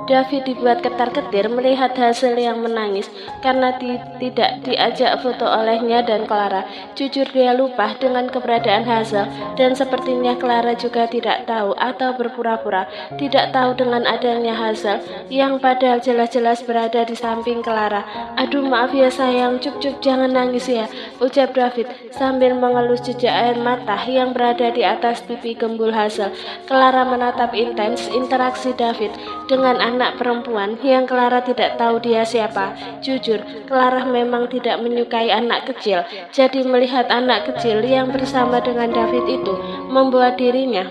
David dibuat ketar-ketir melihat Hazel yang menangis karena tidak diajak foto olehnya dan Clara. Jujur dia lupa dengan keberadaan Hazel dan sepertinya Clara juga tidak tahu atau berpura-pura tidak tahu dengan adanya Hazel yang padahal jelas-jelas berada di samping Clara. Aduh maaf ya sayang, cup jangan nangis ya, ucap David sambil mengelus jejak air mata yang berada di atas pipi gembul Hazel. Clara menatap intens interaksi David dengan anak perempuan yang Clara tidak tahu dia siapa. Jujur, Clara memang tidak menyukai anak kecil, jadi melihat anak kecil yang bersama dengan David itu membuat dirinya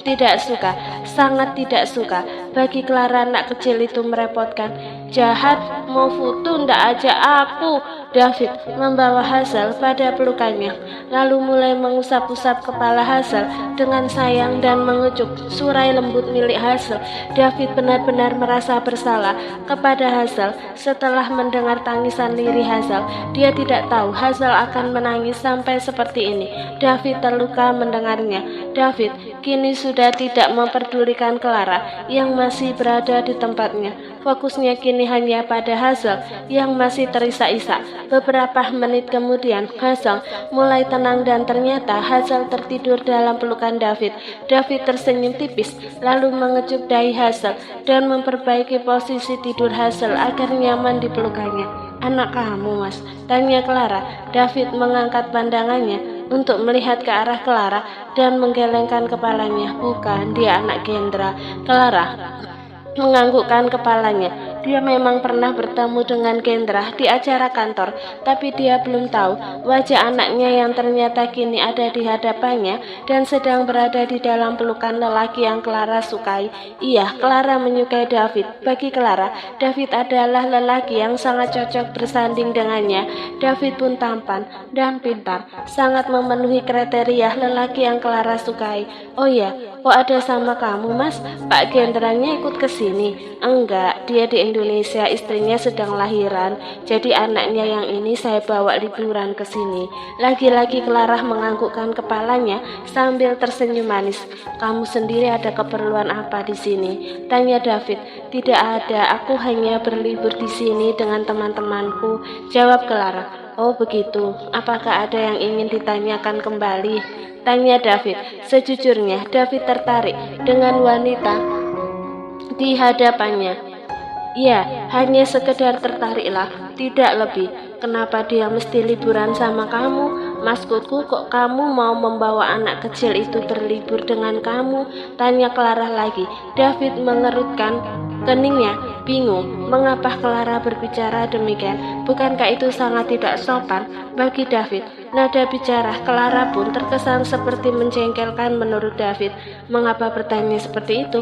tidak suka, sangat tidak suka. Bagi Clara anak kecil itu merepotkan. Jahat, mau foto ndak ajak aku. David membawa Hazel pada pelukannya, lalu mulai mengusap-usap kepala Hazel dengan sayang dan mengucuk surai lembut milik Hazel. David benar-benar merasa bersalah kepada Hazel setelah mendengar tangisan lirih Hazel. Dia tidak tahu Hazel akan menangis sampai seperti ini. David terluka mendengarnya. David kini sudah tidak memperdulikan Clara yang masih berada di tempatnya. Fokusnya kini hanya pada Hazel yang masih terisak-isak. Beberapa menit kemudian Hazel mulai tenang dan ternyata Hazel tertidur dalam pelukan David. David tersenyum tipis lalu mengecup dahi Hazel dan memperbaiki posisi tidur Hazel agar nyaman di pelukannya. Anak kamu mas? Tanya Clara. David mengangkat pandangannya untuk melihat ke arah Clara dan menggelengkan kepalanya. Bukan, dia anak Gendra. Clara menganggukkan kepalanya. Dia memang pernah bertemu dengan Gendra di acara kantor, tapi dia belum tahu wajah anaknya yang ternyata kini ada di hadapannya dan sedang berada di dalam pelukan lelaki yang Clara sukai. Iya, Clara menyukai David. Bagi Clara, David adalah lelaki yang sangat cocok bersanding dengannya. David pun tampan dan pintar, sangat memenuhi kriteria lelaki yang Clara sukai. Oh iya, kok ada sama kamu mas? Pak Gendranya ikut ke sini? Enggak, dia di Indonesia, istrinya sedang lahiran. Jadi anaknya yang ini saya bawa liburan ke sini. Lagi-lagi Clara menganggukkan kepalanya sambil tersenyum manis. Kamu sendiri ada keperluan apa di sini? Tanya David. Tidak ada, aku hanya berlibur di sini dengan teman-temanku. Jawab Clara. Oh begitu, apakah ada yang ingin ditanyakan kembali? Tanya David. Sejujurnya David tertarik dengan wanita di hadapannya. Ya, hanya sekedar tertariklah, tidak lebih. Kenapa dia mesti liburan sama kamu? Maksudku kok kamu mau membawa anak kecil itu berlibur dengan kamu? Tanya Clara lagi. David mengerutkan keningnya, bingung mengapa Clara berbicara demikian. Bukankah itu sangat tidak sopan bagi David? Nada bicara Clara pun terkesan seperti menjengkelkan menurut David. Mengapa bertanya seperti itu?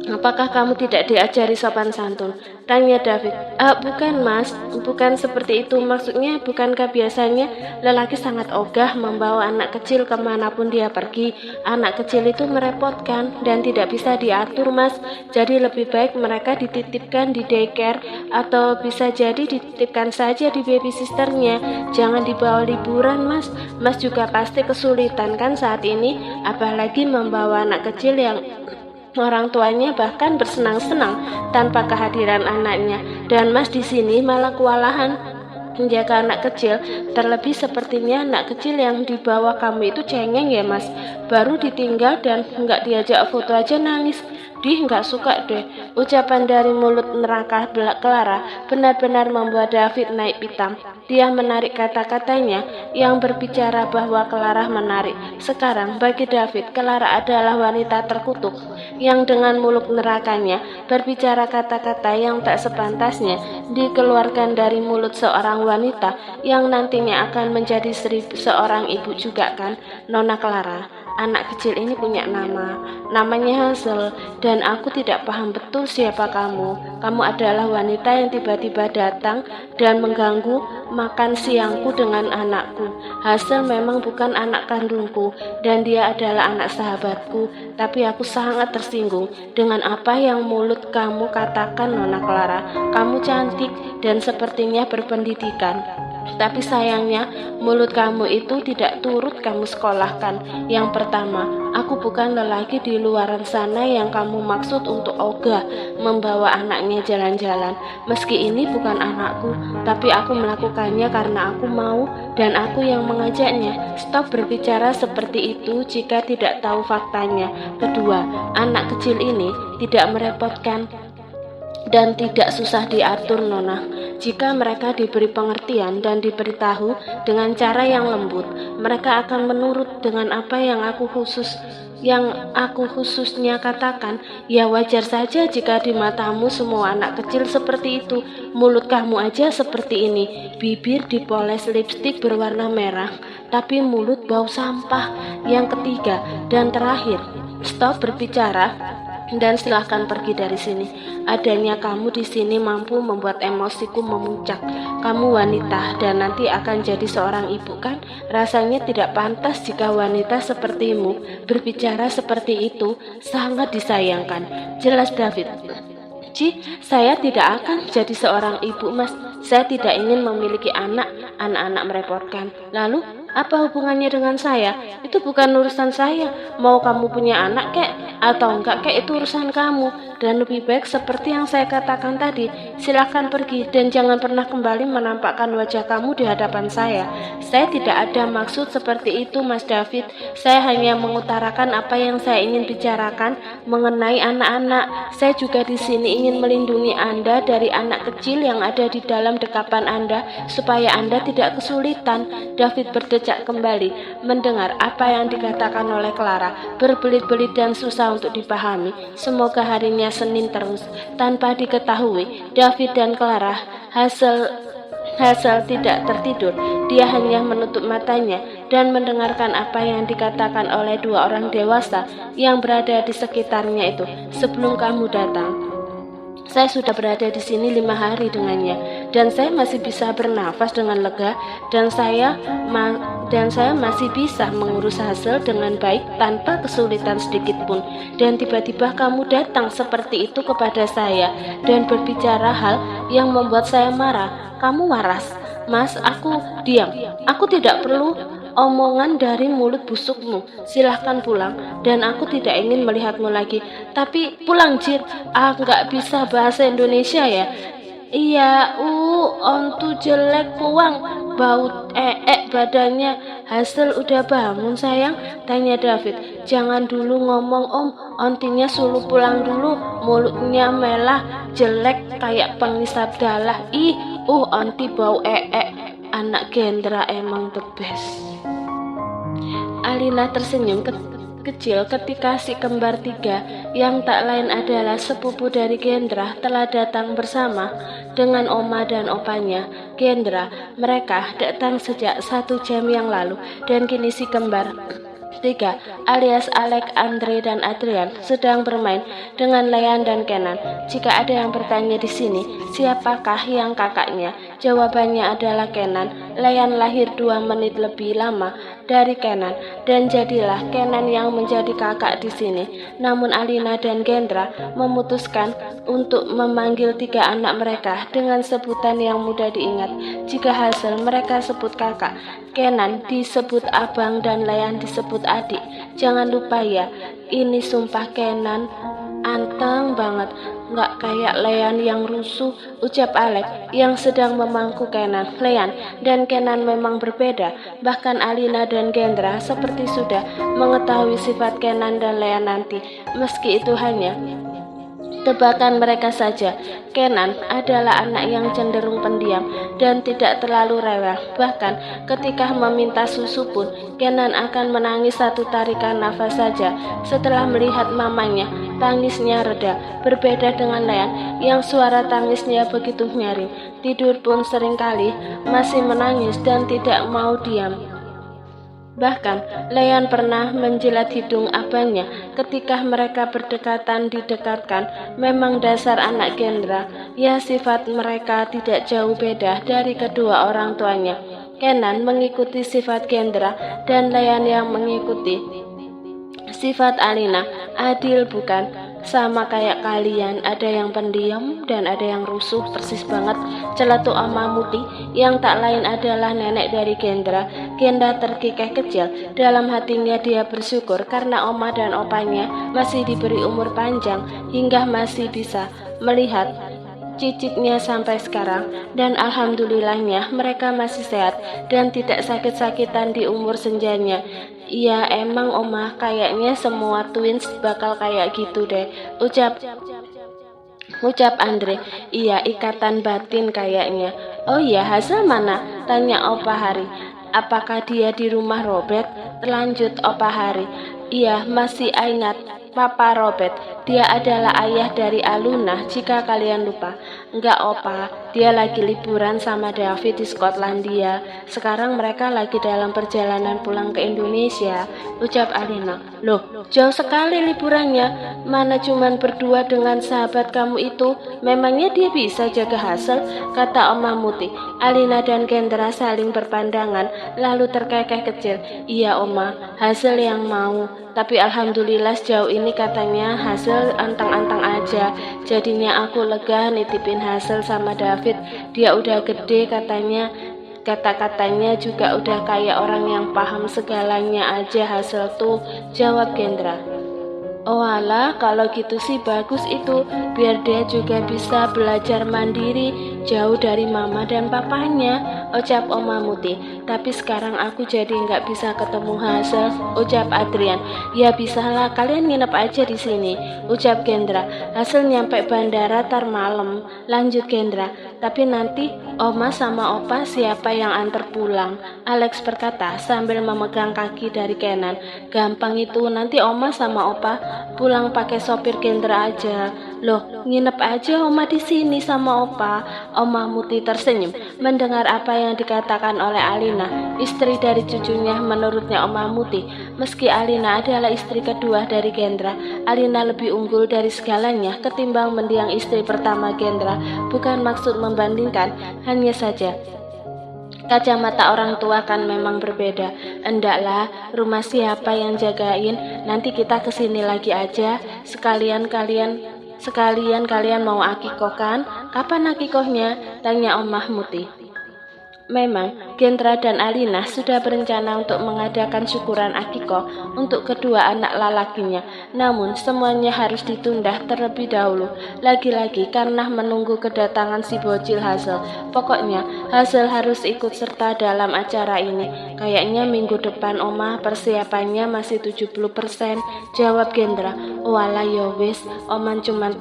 Apakah kamu tidak diajari sopan santun? Tanya David. Bukan mas, bukan seperti itu. Maksudnya bukankah biasanya lelaki sangat ogah membawa anak kecil kemanapun dia pergi? Anak kecil itu merepotkan dan tidak bisa diatur mas. Jadi lebih baik mereka dititipkan di daycare atau bisa jadi dititipkan saja di baby sisternya. Jangan dibawa liburan mas. Mas juga pasti kesulitan kan saat ini, apalagi membawa anak kecil yang orang tuanya bahkan bersenang-senang tanpa kehadiran anaknya, dan mas di sini malah kewalahan menjaga anak kecil. Terlebih sepertinya anak kecil yang dibawa kamu itu cengeng ya mas, baru ditinggal dan nggak diajak foto aja nangis. Nggak suka deh. Ucapan dari mulut neraka Clara benar-benar membuat David naik pitam. Dia menarik kata-katanya yang berbicara bahwa Clara menarik. Sekarang bagi David, Clara adalah wanita terkutuk yang dengan mulut nerakanya berbicara kata-kata yang tak sepantasnya dikeluarkan dari mulut seorang wanita yang nantinya akan menjadi seorang ibu juga kan, Nona Clara. Anak kecil ini punya nama, namanya Hazel, dan aku tidak paham betul siapa kamu. Kamu adalah wanita yang tiba-tiba datang dan mengganggu makan siangku dengan anakku. Hazel memang bukan anak kandungku dan dia adalah anak sahabatku, tapi aku sangat tersinggung dengan apa yang mulut kamu katakan, Nona Clara. Kamu cantik dan sepertinya berpendidikan. Tapi sayangnya mulut kamu itu tidak turut kamu sekolahkan. Yang pertama, aku bukan lelaki di luaran sana yang kamu maksud untuk ogah membawa anaknya jalan-jalan. Meski ini bukan anakku, tapi aku melakukannya karena aku mau dan aku yang mengajaknya. Stop berbicara seperti itu jika tidak tahu faktanya. Kedua, anak kecil ini tidak merepotkan dan tidak susah diatur, Nona. Jika mereka diberi pengertian dan diberitahu dengan cara yang lembut, mereka akan menurut dengan apa yang aku khususnya katakan. Ya wajar saja jika di matamu semua anak kecil seperti itu. Mulut kamu aja seperti ini, bibir dipoles lipstik berwarna merah, tapi mulut bau sampah. Yang ketiga dan terakhir, stop berbicara dan silahkan pergi dari sini. Adanya kamu di sini mampu membuat emosiku memuncak. Kamu wanita dan nanti akan jadi seorang ibu, kan? Rasanya tidak pantas jika wanita sepertimu berbicara seperti itu. Sangat disayangkan. Jelas, David. Saya tidak akan jadi seorang ibu, Mas. Saya tidak ingin memiliki anak-anak merepotkan. Lalu, apa hubungannya dengan saya? Itu bukan urusan saya. Mau kamu punya anak kek atau enggak kek, itu urusan kamu. Dan lebih baik seperti yang saya katakan tadi, silakan pergi dan jangan pernah kembali menampakkan wajah kamu di hadapan saya. Saya tidak ada maksud seperti itu, Mas David. Saya hanya mengutarakan apa yang saya ingin bicarakan mengenai anak-anak. Saya juga di sini ingin melindungi Anda dari anak kecil yang ada di dalam dekapan Anda supaya Anda tidak kesulitan. David berdecak kembali mendengar apa yang dikatakan oleh Clara, berbelit-belit dan susah untuk dipahami. Semoga harinya Senin terus. Tanpa diketahui, David dan Clara, Hazel tidak tertidur. Dia hanya menutup matanya dan mendengarkan apa yang dikatakan oleh dua orang dewasa yang berada di sekitarnya itu. Sebelum kamu datang, saya sudah berada di sini 5 hari dengannya, dan saya masih bisa bernafas dengan lega, dan saya masih bisa mengurus Hazel dengan baik tanpa kesulitan sedikit pun. Dan tiba-tiba kamu datang seperti itu kepada saya dan berbicara hal yang membuat saya marah. Kamu waras, Mas. Aku diam. Aku tidak perlu omongan dari mulut busukmu. Silahkan pulang dan aku tidak ingin melihatmu lagi. Tapi pulang, Jir. Nggak bisa bahasa Indonesia ya? Iya, ontu jelek puang, bau badannya. Hazel udah bangun, sayang? Tanya David. Jangan dulu ngomong, Om. Ontinya suruh pulang dulu. Mulutnya melah, jelek kayak pengisap dalah. Onti bau Anak Gendra emang the best. Alina tersenyum kecil ketika si kembar 3 yang tak lain adalah sepupu dari Gendra telah datang bersama dengan oma dan opanya. Gendra, mereka datang sejak 1 jam yang lalu dan kini si kembar 3 alias Alec, Andre, dan Adrian sedang bermain dengan Leanne dan Kenan. Jika ada yang bertanya di sini, siapakah yang kakaknya? Jawabannya adalah Kenan. Leanne lahir 2 menit lebih lama dari Kenan dan jadilah Kenan yang menjadi kakak di sini. Namun Alina dan Gendra memutuskan untuk memanggil 3 anak mereka dengan sebutan yang mudah diingat. Jika Hazel mereka sebut kakak, Kenan disebut abang, dan Leanne disebut adik. Jangan lupa ya, ini sumpah Kenan anteng banget, nggak kayak Leanne yang rusuh, ucap Alec yang sedang memangku Kenan. Leanne dan Kenan memang berbeda. Bahkan Alina dan Gendra seperti sudah mengetahui sifat Kenan dan Leanne nanti. Meski itu hanya tebakan mereka saja, Kenan adalah anak yang cenderung pendiam dan tidak terlalu rewel. Bahkan ketika meminta susu pun, Kenan akan menangis 1 tarikan nafas saja. Setelah melihat mamanya, tangisnya reda. Berbeda dengan Leanne yang suara tangisnya begitu nyaring. Tidur pun seringkali masih menangis dan tidak mau diam. Bahkan, Leon pernah menjilat hidung abangnya ketika mereka didekatkan. Memang dasar anak Gendra, ya sifat mereka tidak jauh beda dari kedua orang tuanya. Kenan mengikuti sifat Gendra dan Leon yang mengikuti sifat Alina. Adil bukan? Sama kayak kalian, ada yang pendiam dan ada yang rusuh, persis banget, celetuk Oma Muti yang tak lain adalah nenek dari Gendra. Genda terkikeh kecil, dalam hatinya dia bersyukur karena Oma dan opanya masih diberi umur panjang hingga masih bisa melihat cicitnya sampai sekarang, dan alhamdulillahnya mereka masih sehat dan tidak sakit-sakitan di umur senjanya. Iya emang Oma, kayaknya semua twins bakal kayak gitu deh, ucap Andre. Iya, ikatan batin kayaknya. Oh iya, Hazel mana? Tanya Opa Hari. Apakah dia di rumah Robert? Lanjut Opa Hari. Iya, masih ingat Papa Robert. Dia adalah ayah dari Aluna jika kalian lupa. Enggak Opa, dia lagi liburan sama David di Skotlandia. Sekarang mereka lagi dalam perjalanan pulang ke Indonesia, ucap Alina. Loh, jauh sekali liburannya. Mana cuman berdua dengan sahabat kamu itu? Memangnya dia bisa jaga Hazel? Kata Oma Muti. Alina dan Gendra saling berpandangan lalu terkekeh kecil. Iya Oma, Hazel yang mau. Tapi alhamdulillah sejauh ini katanya Hazel antang-antang aja. Jadinya aku lega nitipin Hazel sama David. Dia udah gede katanya. Kata-katanya juga udah kayak orang yang paham segalanya aja Hazel tuh, jawab Gendra. Oh alah, kalau gitu sih bagus itu, biar dia juga bisa belajar mandiri, jauh dari mama dan papanya, ucap Oma Muti. Tapi sekarang aku jadi nggak bisa ketemu Hazel, ucap Adrian. Ya bisalah, kalian nginep aja di sini, ucap Gendra. Hazel nyampe bandara tar malam, lanjut Gendra. Tapi nanti Oma sama Opa siapa yang antar pulang? Alex berkata sambil memegang kaki dari Kenan. Gampang itu, nanti Oma sama Opa pulang pakai sopir Gendra aja. Loh, nginep aja Oma di sini sama Opa. Oma Muti tersenyum mendengar apa yang dikatakan oleh Alina, istri dari cucunya. Menurutnya Oma Muti, meski Alina adalah istri kedua dari Gendra, Alina lebih unggul dari segalanya ketimbang mendiang istri pertama Gendra. Bukan maksud membandingkan, hanya saja kacamata orang tua kan memang berbeda. Endaklah, rumah siapa yang jagain? Nanti kita kesini lagi aja. Sekalian kalian mau akikoh kan? Kapan akikohnya? Tanya Omah Muti. Memang, Gendra dan Alina sudah berencana untuk mengadakan syukuran akikoh untuk kedua anak lalakinya. Namun, semuanya harus ditunda terlebih dahulu. Lagi-lagi karena menunggu kedatangan si bocil Hazel. Pokoknya, Hazel harus ikut serta dalam acara ini. Kayaknya minggu depan Oma, persiapannya masih 70%, jawab Gendra. Walah ya wis, Oman cuma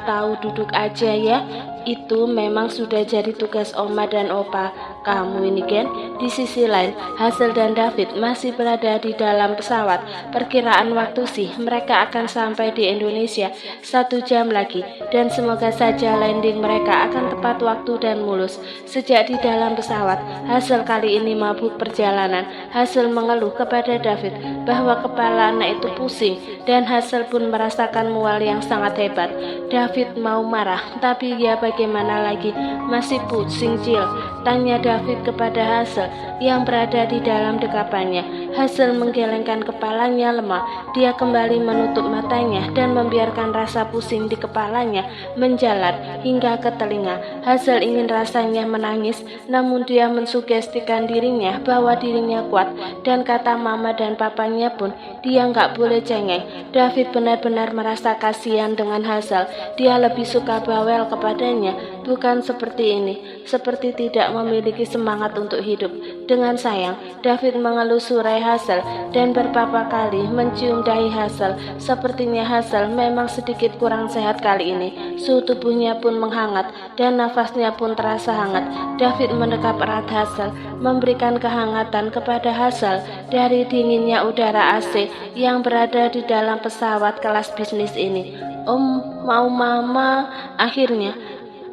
tahu duduk aja ya. Itu memang sudah jadi tugas Oma dan Opa kamu ini Gen. Di sisi lain, Hazel dan David masih berada di dalam pesawat. Perkiraan waktu sih mereka akan sampai di Indonesia 1 jam lagi, dan semoga saja landing mereka akan tepat waktu dan mulus. Sejak di dalam pesawat, Hazel kali ini mabuk perjalanan. Hazel mengeluh kepada David bahwa kepala anak itu pusing, dan Hazel pun merasakan mual yang sangat hebat. David mau marah, tapi ya bagaimana lagi, masih pusing Cil, tanya David kepada Hazel yang berada di dalam dekapannya. Hazel menggelengkan kepalanya lemah. Dia kembali menutup matanya dan membiarkan rasa pusing di kepalanya menjalar hingga ke telinga. Hazel ingin rasanya menangis, namun dia mensugestikan dirinya bahwa dirinya kuat, dan kata mama dan papanya pun dia nggak boleh cengeng. David benar-benar merasa kasihan dengan Hazel. Dia lebih suka bawel kepadanya, bukan seperti ini, seperti tidak memiliki semangat untuk hidup. Dengan sayang, David mengelusuri Hazel dan beberapa kali mencium dahi Hazel. Sepertinya Hazel memang sedikit kurang sehat kali ini. Suhu tubuhnya pun menghangat dan nafasnya pun terasa hangat. David mendekap erat Hazel, memberikan kehangatan kepada Hazel dari dinginnya udara AC yang berada di dalam pesawat kelas bisnis ini. Om, mau mama? Akhirnya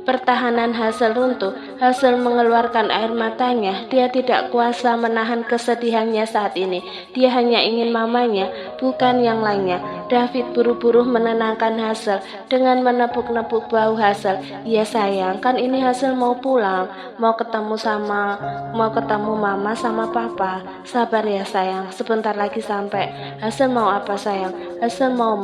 pertahanan Hazel runtuh. Hazel mengeluarkan air matanya. Dia tidak kuasa menahan kesedihannya saat ini. Dia hanya ingin mamanya, bukan yang lainnya. David buru-buru menenangkan Hazel dengan menepuk-nepuk bahu Hazel. Ya sayang, kan ini Hazel mau pulang, mau ketemu mama sama papa. Sabar ya sayang, sebentar lagi sampai. Hazel mau apa sayang? Hazel mau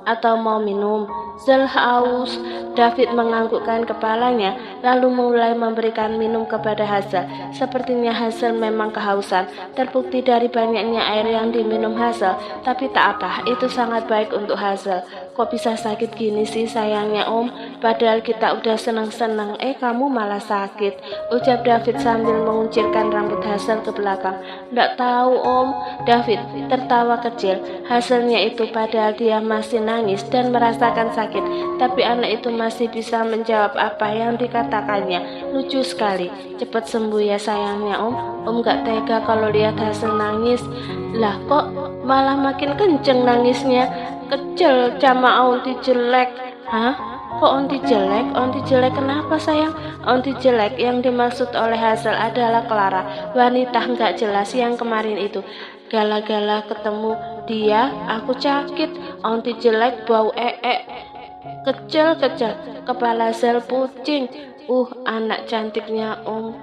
atau mau minum? Hazel haus. David menganggukkan kepalanya, lalu mulai memberikan minum kepada Hazel. Sepertinya Hazel memang kehausan, terbukti dari banyaknya air yang diminum Hazel. Tapi tak apa, itu sangat baik untuk Hazel. Kok bisa sakit gini sih sayangnya Om? Padahal kita udah senang-senang, kamu malah sakit, ucap David sambil menguncirkan rambut Hazel ke belakang. Nggak tahu Om, David tertawa kecil. Hasilnya itu padahal dia masih nangis dan merasakan sakit, tapi anak itu masih bisa menjawab apa yang dikatakannya. Lucu sekali. Cepat sembuh ya sayangnya Om. Om gak tega kalau lihat Hazel nangis. Lah kok malah makin kenceng nangisnya. Kecil sama onti jelek. Hah? Kok onti jelek? Onti jelek kenapa sayang? Onti jelek yang dimaksud oleh Hazel adalah Clara, wanita nggak jelas yang kemarin itu. Gala-gala ketemu dia, aku sakit. Onti jelek bau kecil-kecil, kepala sel pucing. Anak cantiknya Om.